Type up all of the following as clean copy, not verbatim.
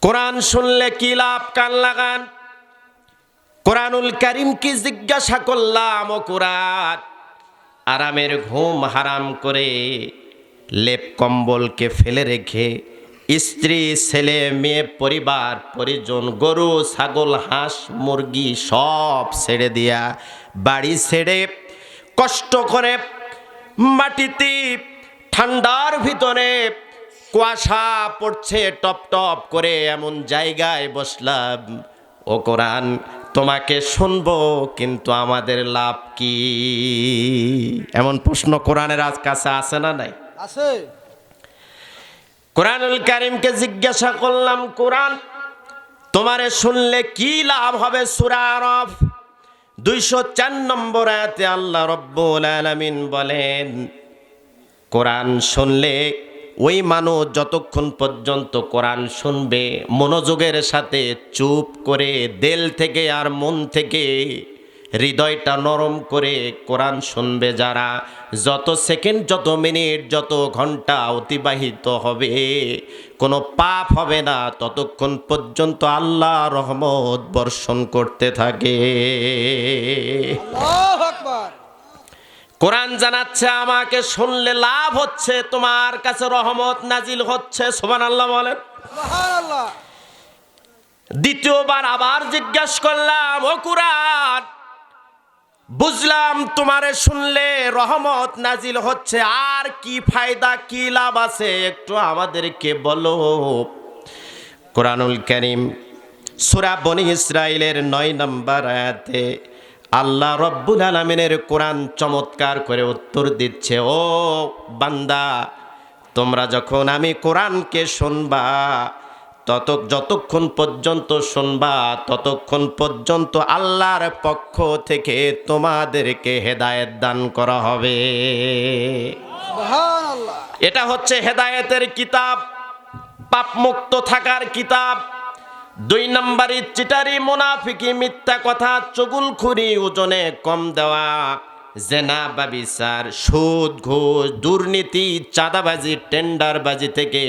কোরআন শুনলে কি লাভ? কান লাগান। কোরআনুল কারীমকে জিজ্ঞাসা করলাম, ও কোরআন, আরামের ঘুম হারাম করে লেপ কম্বলকে ফেলে রেখে স্ত্রী, ছেলে, মেয়ে, পরিবার পরিজন, গরু, ছাগল, হাঁস, মুরগি সব ছেড়ে দিয়া, বাড়ি ছেড়ে কষ্ট করে মাটিতে ঠান্ডার ভিতরে কুয়াশা পড়ছে টপ টপ করে, এমন জায়গায় বসলাম। ও কোরআন, তোমাকে শুনবো কিন্তু আমাদের লাভ কি? এমন প্রশ্ন কোরআনের কাছে আছে না নাই? আছে। কোরআনুল কারীমকে জিজ্ঞাসা করলাম, কোরআন, তোমারে শুনলে কি লাভ হবে? সূরা আরাফ 204 নম্বর আয়াতে আল্লাহ রাব্বুল আলামিন বলেন, কোরআন শুনলে ওই মানুষ যতক্ষণ পর্যন্ত কোরআন শুনবে মনোযোগের সাথে, চুপ করে, দিল থেকে আর মন থেকে হৃদয়টা নরম করে কোরআন শুনবে যারা, যত সেকেন্ড, যত মিনিট, যত ঘন্টা অতিবাহিত হবে কোনো পাপ হবে না, ততক্ষণ পর্যন্ত আল্লাহ রহমত বর্ষণ করতে থাকে। আল্লাহু আকবার। কোরআন জানাচ্ছে আমাকে শুনলে লাভ হচ্ছে, তোমার কাছে রহমত নাজিল হচ্ছে। সুবহানাল্লাহ বলেন। সুবহানাল্লাহ। দ্বিতীয়বার আবার জিজ্ঞাসা করলাম, ও কোরআন, বুঝলাম তোমারে শুনলে রহমত নাজিল হচ্ছে, আর কি ফায়দা, কি লাভ আছে একটু আমাদেরকে বলো। কোরআনুল কারীম সূরা বনী ইসরাইলের 9 নম্বর আয়াতে আল্লাহ রব্বুল আলামিনের কোরআন চমৎকার করে উত্তর দিচ্ছে, ও বান্দা, তোমরা যখন আমি কোরআনকে শুনবা, যতক্ষণ পর্যন্ত শুনবা ততক্ষণ পর্যন্ত আল্লাহর পক্ষ থেকে তোমাদেরকে হেদায়েত দান করা হবে। সুবহানাল্লাহ। এটা হচ্ছে হেদায়েতের কিতাব, পাপমুক্ত থাকার কিতাব। 2 নম্বরে চিটারি, মুনাফিকি, মিথ্যা কথা, চুগলখুরি, ওজনে কম দেওয়া, জেনা, ব্যভিচার, সুদ, ঘুষ, দুর্নীতি, চাঁদাবাজি, টেন্ডারবাজি থেকে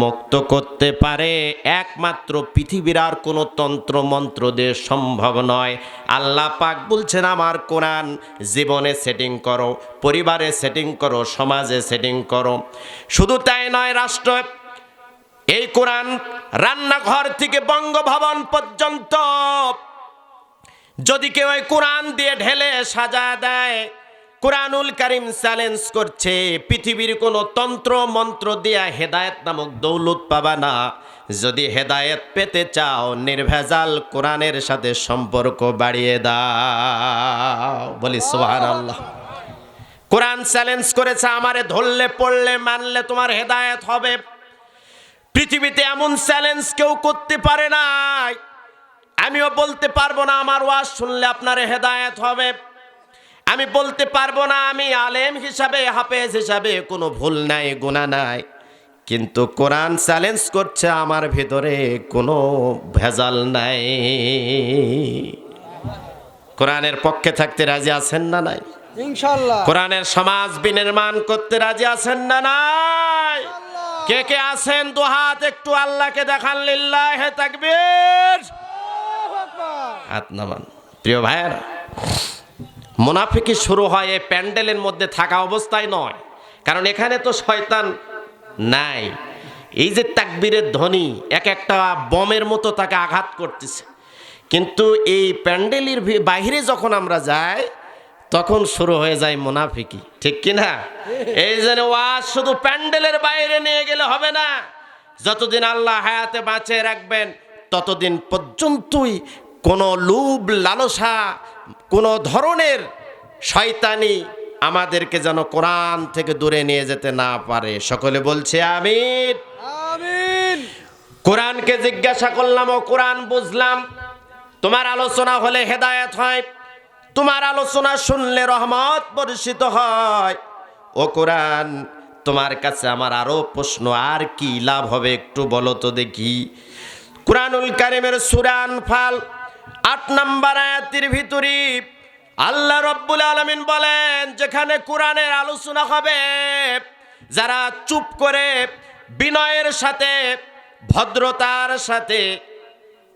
মুক্ত করতে পারে একমাত্র পৃথিবীর আর কোনো তন্ত্র মন্ত্র দিয়ে সম্ভব নয়। আল্লাহ পাক বলছেন, আমার কোরআন জীবনে সেটিং করো, পরিবারে সেটিং করো, সমাজে সেটিং করো। শুধু তাই নয়, রাষ্ট্র, এই কোরআন রান্নাঘর থেকে বঙ্গভবন পর্যন্ত যদি কেউ এই কোরআন দিয়ে ঢেলে সাজা দেয়, কোরআনুল কারীম চ্যালেঞ্জ করছে, পৃথিবীর কোনো তন্ত্র মন্ত্র দিয়া হেদায়েত নামক দৌলত পাবা না। যদি হেদায়েত পেতে চাও, নির্ভেজাল কোরআনের সাথে সম্পর্ক বাড়িয়ে দাও। বলি সুবহানাল্লাহ। কোরআন চ্যালেঞ্জ করেছে, আমারে ধরলে, পড়লে, মানলে তোমার হেদায়েত হবে। পৃথিবীতে এমন চ্যালেঞ্জ কেউ করতে পারে নাই, আমিও বলতে পারবো না আমার ওয়াজ শুনলে আপনার হেদায়েত হবে। আমি বলতে পারবো না আমি আলেম হিসাবে, হাফেজ হিসাবে কোনো ভুল নাই, গুনাহ নাই। কিন্তু কোরআন চ্যালেঞ্জ করছে, আমার ভিতরে কোনো ভেজাল নাই। কোরআনের পক্ষে থাকতে রাজি আছেন না নাই? ইনশাআল্লাহ। কোরআনের সমাজ বিনির্মাণ করতে রাজি আছেন না নাই? কে কে আছেন দুহাত একটু আল্লাহকে দেখান, লিল্লাহে তাকবীর। আল্লাহু আকবার। হাত নামান। প্রিয় ভাইয়েরা, মুনাফিকি শুরু হয় এই প্যান্ডেলের মধ্যে থাকা অবস্থায় নয়, কারণ এখানে তো শয়তান নাই। এই যে তাকবীরের ধ্বনি এক একটা বমের মতো তাকে আঘাত করতেছে, কিন্তু এই প্যান্ডেলের বাইরে যখন আমরা যাই তখন শুরু হয়ে যায় মুনাফিকি, ঠিক কিনা? এই জন্য ওয়াজ শুধু প্যান্ডেলের বাইরে নিয়ে গেলে হবে না। যতদিন আল্লাহ হায়াতে বাঁচিয়ে রাখবেন ততদিন পর্যন্তই কোনো লোভ, লালসা, কোনো ধরনের শয়তানি আমাদেরকে যেন কোরআন থেকে দূরে নিয়ে যেতে না পারে। সকলে বলছে আমিন। আমিন। কোরআনকে জিজ্ঞাসা করলাম, ও কোরআন, বুঝলাম তোমার আলোচনা হলে হেদায়েত হয়, তোমার আলোচনা শুনলে রহমত বর্ষিত হয়। ও কোরআন, তোমার কাছে আমার আরো প্রশ্ন, আর কি লাভ হবে একটু বলো তো দেখি। কোরআনুল কারীমের সূরা আনফাল 8 নম্বর আয়াতের ভিতরে আল্লাহ রব্বুল আলামিন বলেন, যেখানে কোরআনের আলোচনা হবে, যারা চুপ করে বিনয়ের সাথে ভদ্রতার সাথে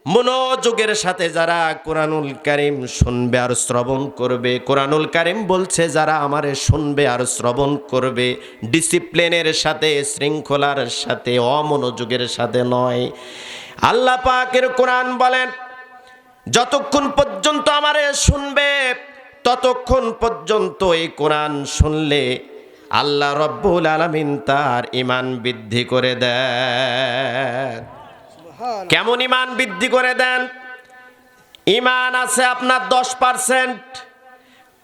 মনোযোগের সাথে যারা কোরআনুল কারীম শুনবে আর শ্রবণ করবে, কোরআনুল কারীম বলছে যারা আমারে শুনবে আর শ্রবণ করবে, ডিসিপ্লিনের সাথে, শৃঙ্খলার সাথে, অমনোযোগের সাথে নয়। আল্লাহ পাকের কোরআন বলেন, যতক্ষণ পর্যন্ত আমারে শুনবে ততক্ষণ পর্যন্ত এই কোরআন শুনলে আল্লাহ রব্বুল আলামিন তার ঈমান বৃদ্ধি করে দেন। কেমন ঈমান বৃদ্ধি করে দেন? ঈমান আছে আপনার 10%,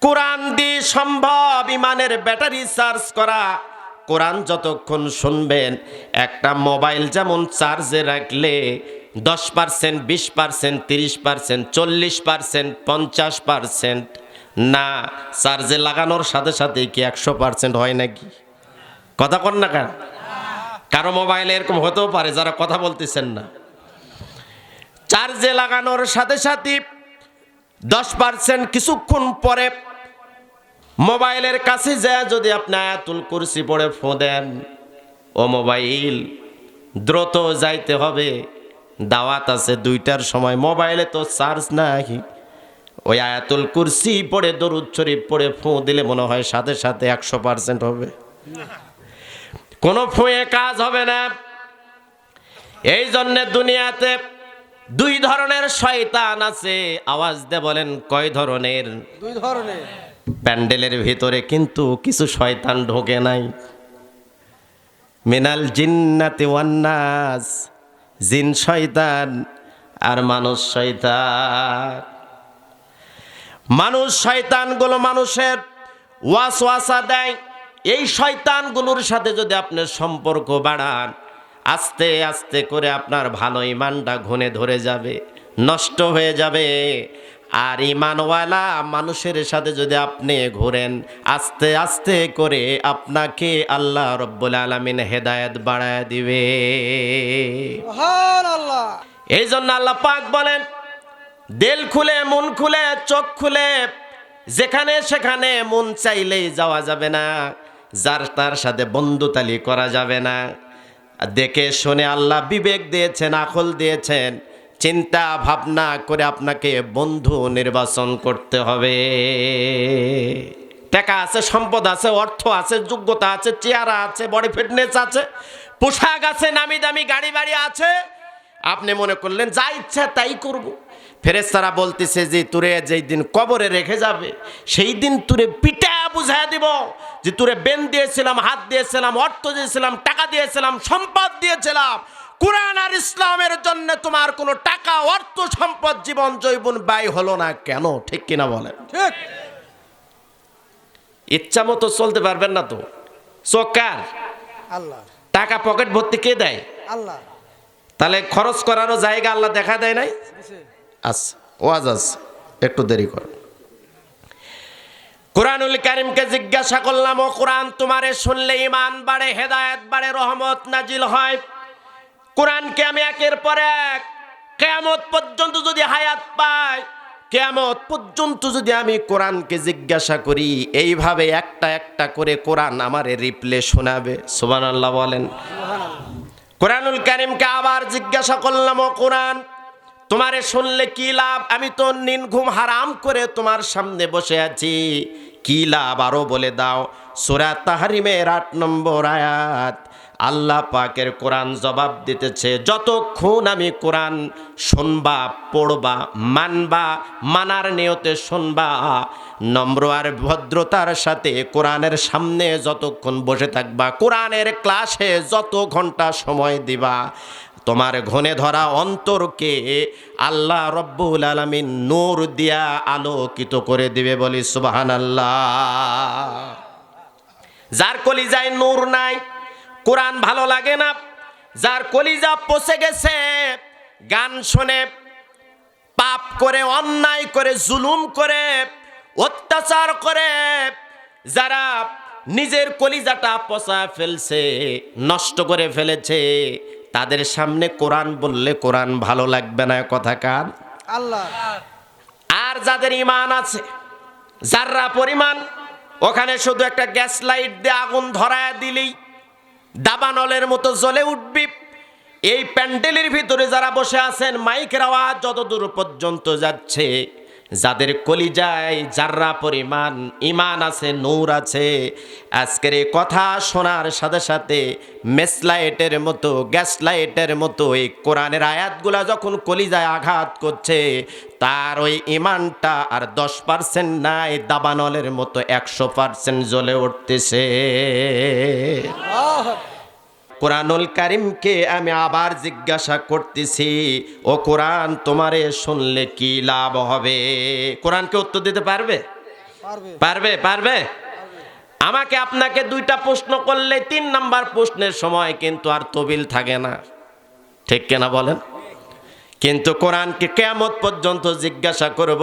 কোরআন দিয়ে সম্ভব ঈমানের ব্যাটারি চার্জ করা। কোরআন যতক্ষণ শুনবেন, একটা মোবাইল যেমন চার্জে রাখলে 10%, 20%, 30%, 40%, 50% না, চার্জে লাগানোর সাথে সাথে কি 100% হয় নাকি? কথা কন না কেন? কারো মোবাইলে এরকম হতেও পারে যারা কথা বলতেছেন না, চার্জে লাগানোর সাথে সাথে 10%, কিছুক্ষণ পরে মোবাইলের কাছে যায় যদি আপনি আয়াতুল কুরসি পড়ে ফোন দেন, ও মোবাইল দ্রুত যাইতে হবে, দাওয়াত আছে 2টার সময়, মোবাইলে তো চার্জ নাই। ওই আয়াতুল কুরসি পড়ে দরুদ শরীফ পড়ে ফোঁ দিলে মনে হয় সাথে সাথে 100% হবে। কোনো ফোঁয়ে কাজ হবে না। এই জন্যে দুনিয়াতে 2 ধরনের শয়তান আছে। আওয়াজ দিয়ে বলেন কয় ধরনের? 2 ধরনের। প্যান্ডেলের ভিতরে কিন্তু কিছু শয়তান ঢোকে নাই। মিনাল জিন্নাতি ওয়ান নাস, জিন শয়তান আর মানুষ শয়তান। মানুষ শয়তানগুলো মানুষের ওয়াসওয়াসা দেয়। এই শয়তানগুলোর সাথে যদি আপনি সম্পর্ক বাড়ান, আস্তে আস্তে করে আপনার ভালো ঈমানটা ঘুণে ধরে যাবে, নষ্ট হয়ে যাবে। আর ঈমানওয়ালা মানুষের সাথে যদি আপনি ঘুরেন, আস্তে আস্তে করে আপনাকে আল্লাহ রব্বুল আলামিন হেদায়েত বাড়ায় দিবে। সুবহানাল্লাহ। এই জন্য আল্লাহ পাক বলেন, দিল খুলে, মন খুলে, চোখ খুলে যেখানে সেখানে মন চাইলেই যাওয়া যাবে না, যার তার সাথে বন্ধুতালি করা যাবে না। দেখে শুনে আল্লাহ বিবেক দিয়েছেন, আকল দিয়েছেন, চিন্তা ভাবনা করে আপনাকে বন্ধু নির্বাচন করতে হবে। টাকা আছে, সম্পদ আছে, অর্থ আছে, যোগ্যতা আছে, চেহারা আছে, বডি ফিটনেস আছে, পোশাক আছে, নামি দামি গাড়ি বাড়ি আছে, আপনি মনে করলেন যা ইচ্ছা তাই করব। ফেরেশতারা বলতেছে যে তোরে যেই দিন কবরে রেখে যাবে সেই দিন তোরে পিটা বুঝায় দিব যে তোরে বেন দিয়েছিলাম, হাত দিয়েছিলাম, অর্থ দিয়েছিলাম, টাকা দিয়েছিলাম, সম্পদ দিয়েছিলাম, কোরআন আর ইসলামের জন্য তোমার কোনো টাকা, অর্থ, সম্পদ, জীবন যৌবন ব্যয় হলো না কেন? ঠিক কিনা বলেন? ঠিক। ইচ্ছা মতো চলতে পারবেন না তো। সরকার আল্লাহ। টাকা পকেট ভর্তি কে দেয়? আল্লাহ। তাহলে খরচ করারও জায়গা আল্লাহ দেখা দেয় নাই? দিছে। আচ্ছা, ওয়াজ আছে, একটু দেরি কর। কোরআনুল কারীমকে জিজ্ঞাসা করলাম, ও কোরআন তোমারে শুনলে ঈমান বাড়ে, হেদায়েত বাড়ে, রহমত নাজিল হয়। কোরআনকে আমি একের পর এক কিয়ামত পর্যন্ত যদি হায়াত পাই, কিয়ামত পর্যন্ত যদি আমি কোরআনকে জিজ্ঞাসা করি, এইভাবে একটা একটা করে কোরআন আমারে রিপ্লে শোনাবে। সুবহানাল্লাহ বলেন। কোরআনুল কারীমকে আবার জিজ্ঞাসা করলাম, ও কোরআন তোমারে শুনলে কি লাভ? আমি তো নিন ঘুম হারাম করে তোমার সামনে বসে আছি, কি লাভ আরো বলে দাও। সূরা তাহরিমের 8 নম্বর আয়াত আল্লাহ পাকের কোরআন জবাব দিতেছে, যতক্ষণ আমি কোরআন শুনবা, পড়বা, মানবা, মানার নিয়তে শুনবা, নম্র আর ভদ্রতার সাথে কোরআনের সামনে যতক্ষণ বসে থাকবা, কোরআনের ক্লাসে যত ঘন্টা সময় দিবা, তোমার ঘনে ধরা অন্তরকে আল্লাহ রব্বুল আলামিন নূর দিয়া আলোকিত করে দিবে। বলি সুবহানাল্লাহ। যার কলিজায় নূর নাই, কোরআন ভালো লাগে না, যার কলিজা পচে গেছে, গান শুনে, পাপ করে, অন্যায় করে, জুলুম করে, অত্যাচার করে, যারা নিজের কলিজাটা পচা ফেলছে, নষ্ট করে ফেলেছে, তাদের সামনে কোরআন বললে কোরআন ভালো লাগবে না। কথা কার? আল্লাহ। আর যাদের ঈমান আছে যাররা পরিমাণ, ওখানে শুধু একটা গ্যাস লাইট দিয়ে আগুন ধরায় দিলেই দাবানলের মতো জ্বলে উঠবি। এই প্যান্ডেলের ভিতরে যারা বসে আছেন, মাইকের আওয়াজ যতদূর পর্যন্ত যাচ্ছে, যাদের কলিজায় যাররা পরিমাণ ঈমান আছে, নূর আছে, আজকের এই কথা শোনার সাথে সাথে মেসলাইটের মতো, গ্যাস লাইটের মতো এই কোরআনের আয়াতগুলা যখন কলিজায় আঘাত করছে, তার ওই ঈমানটা আর 10% নাই, দাবানলের মতো 100% জ্বলে উঠতেছে। আল্লাহু আকবার। কোরআনুল কারীমকে আমি আবার জিজ্ঞাসা করতেছি, ও কোরআন তোমারে শুনলে কি লাভ হবে? কোরআনকে উত্তর দিতে পারবে? পারবে। পারবে? পারবে? আমাকে আপনাকে 2টা প্রশ্ন করলে 3 নাম্বার প্রশ্নের সময় কিন্তু আর তবিল থাকে না, ঠিক কিনা বলেন? কিন্তু কোরআনকে কিয়ামত পর্যন্ত জিজ্ঞাসা করব,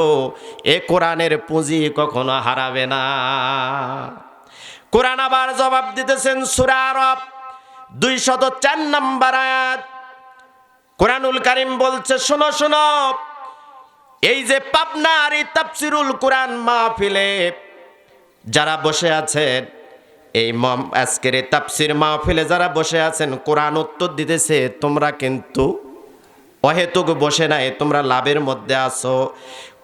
এ কোরআনের পুঁজি কখনো হারাবে না। কোরআন আবার জবাব দিতেছেন সূরা আরাফ 204 নম্বর আয়াত। কোরআনুল কারীম বলছে, শোনো শোনো, এই যে পাবনার এই তাফসিরুল কোরআন মাহফিলে যারা বসে আছেন, এই আজকের এই তাফসির মাহফিলে যারা বসে আছেন, কোরআন উত্তর দিতেছে, তোমরা কিন্তু অহেতুক বসে নাই, তোমরা লাভের মধ্যে আছো।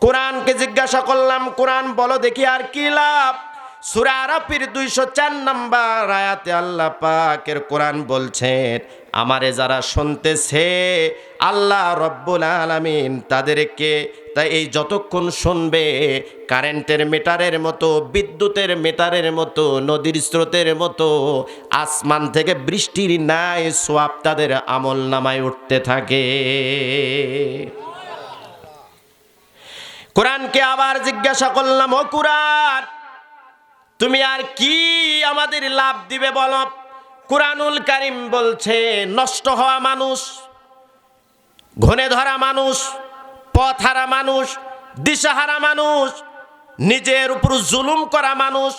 কোরআনকে জিজ্ঞাসা করলাম, কোরআন বলো দেখি আর কি লাভ? সূরা আরাফের 204 নম্বর আয়াতে আল্লাহ পাকের কোরআন বলছেন, আমারে যারা শুনতেছে আল্লাহ রব্বুল আলামিন তাদেরকে, তাই এই যতক্ষণ শুনবে, কারেন্টের মিটারের মতো, বিদ্যুতের মিটারের মতো, নদীর স্রোতের মতো আসমান থেকে বৃষ্টির ন্যায় সওয়াব তাদের আমল নামায় উঠতে থাকে। কোরআনকে আবার জিজ্ঞাসা করলাম, ও কোরআন তুমি আর কি আমাদের লাভ দিবে বলো? কোরআনুল কারীম বলছে, নষ্ট হওয়া মানুষ, ঘনে ধরা মানুষ, পথহারা মানুষ, দিশাহারা মানুষ, নিজের উপর জুলুম করা মানুষ,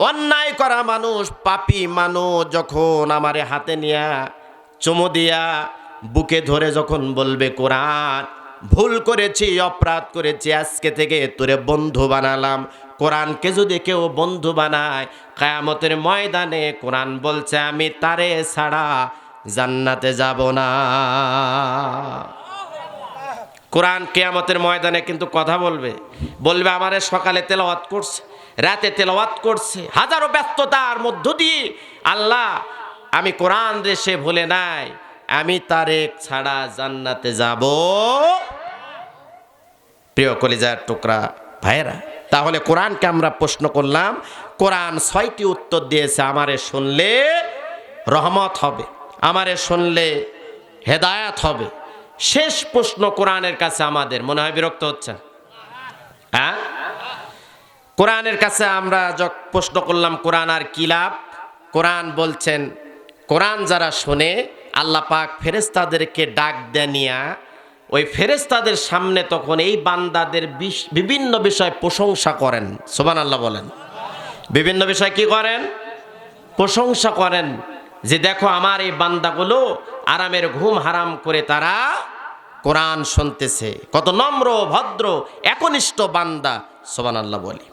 অন্যায় করা মানুষ, পাপী মানুষ যখন আমারে হাতে নিয়া চুমু দিয়া বুকে ধরে যখন বলবে, কোরআন ভুল করেছি, অপরাধ করেছি, আজকে থেকে তোরে বন্ধু বানালাম। কোরআনকে যদি কেউ বন্ধু বানায়, কিয়ামতের ময়দানে কোরআন বলছে, আমি তারে ছাড়া জান্নাতে যাব না। কোরআন কিয়ামতের ময়দানে কিন্তু কথা বলবে, বলবে আমারে সকালে তেলাওয়াত করছে, রাতে তেলাওয়াত করছে, হাজারো ব্যস্ততার মধ্য দিয়ে আল্লাহ আমি কোরআন রে সে ভুলে নাই, আমি তারে ছাড়া জান্নাতে যাব। প্রিয় কলিজার টুকরা ভাইরা, তাহলে কোরআনকে আমরা প্রশ্ন করলাম, কোরআন 6টি উত্তর দিয়েছে। আমারে শুনলে রহমত হবে, আমারে শুনলে হেদায়াত হবে। শেষ প্রশ্ন কোরআনের কাছে আমাদের মনে হয় বিরক্ত হচ্ছেন? হ্যাঁ, কোরআনের কাছে আমরা প্রশ্ন করলাম, কোরআন আর কি লাভ? কোরআন বলছেন, কোরআন যারা শোনে, আল্লাহ পাক ফেরেশতাদেরকে ডাক দেনিয়া ওই ফেরেশতাদের সামনে তখন এই বান্দাদের বিভিন্ন বিষয় প্রশংসা করেন। সুবহানাল্লাহ বলেন। বিভিন্ন বিষয় কি করেন? প্রশংসা করেন, যে দেখো আমার এই বান্দাগুলো আরামের ঘুম হারাম করে তারা কোরআন শুনতেছে, কত নম্র ভদ্র একনিষ্ঠ বান্দা। সুবহানাল্লাহ বলি।